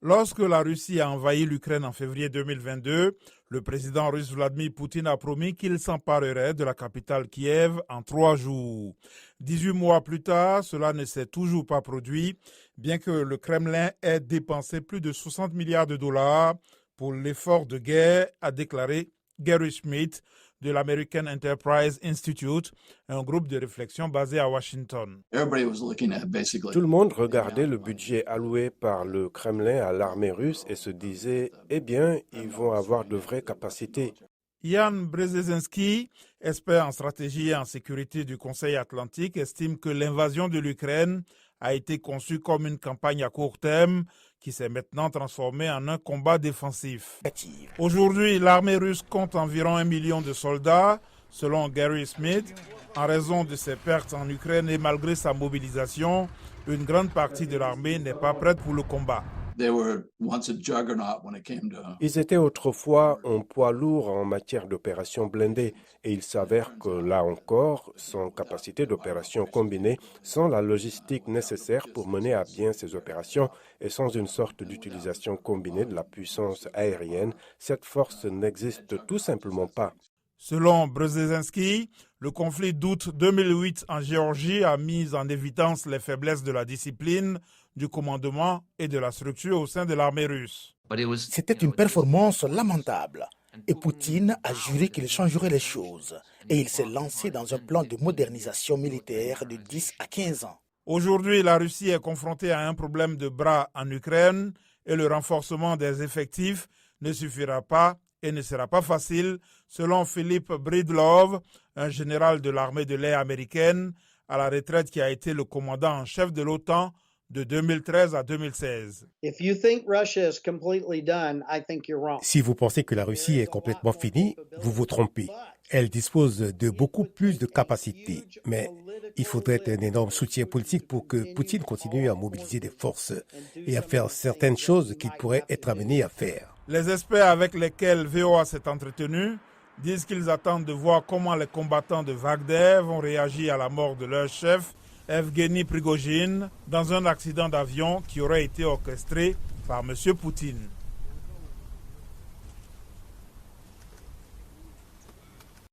Lorsque la Russie a envahi l'Ukraine en février 2022, le président russe Vladimir Poutine a promis qu'il s'emparerait de la capitale Kiev en 3 jours. 18 mois plus tard, cela ne s'est toujours pas produit, bien que le Kremlin ait dépensé plus de 60 milliards de dollars pour l'effort de guerre, a déclaré Gary Schmidt de l'American Enterprise Institute, un groupe de réflexion basé à Washington. Tout le monde regardait le budget alloué par le Kremlin à l'armée russe et se disait « Eh bien, ils vont avoir de vraies capacités ». Jan Brzezinski, expert en stratégie et en sécurité du Conseil atlantique, estime que l'invasion de l'Ukraine a été conçue comme une campagne à court terme qui s'est maintenant transformée en un combat défensif. Aujourd'hui, l'armée russe compte environ 1 million de soldats, selon Gary Smith. En raison de ses pertes en Ukraine et malgré sa mobilisation, une grande partie de l'armée n'est pas prête pour le combat. Ils étaient autrefois un poids lourd en matière d'opérations blindées et il s'avère que là encore, sans capacité d'opération combinée, sans la logistique nécessaire pour mener à bien ces opérations et sans une sorte d'utilisation combinée de la puissance aérienne, cette force n'existe tout simplement pas. Selon Brzezinski, le conflit d'août 2008 en Géorgie a mis en évidence les faiblesses de la discipline, du commandement et de la structure au sein de l'armée russe. C'était une performance lamentable. Et Poutine a juré qu'il changerait les choses. Et il s'est lancé dans un plan de modernisation militaire de 10 à 15 ans. Aujourd'hui, la Russie est confrontée à un problème de bras en Ukraine et le renforcement des effectifs ne suffira pas et ne sera pas facile, selon Philippe Breedlove, un général de l'armée de l'air américaine, à la retraite qui a été le commandant en chef de l'OTAN de 2013 à 2016. Si vous pensez que la Russie est complètement finie, vous vous trompez. Elle dispose de beaucoup plus de capacités. Mais il faudrait un énorme soutien politique pour que Poutine continue à mobiliser des forces et à faire certaines choses qu'il pourrait être amené à faire. Les experts avec lesquels VOA s'est entretenu disent qu'ils attendent de voir comment les combattants de Wagner vont réagir à la mort de leur chef, Evgeny Prigojine, dans un accident d'avion qui aurait été orchestré par M. Poutine.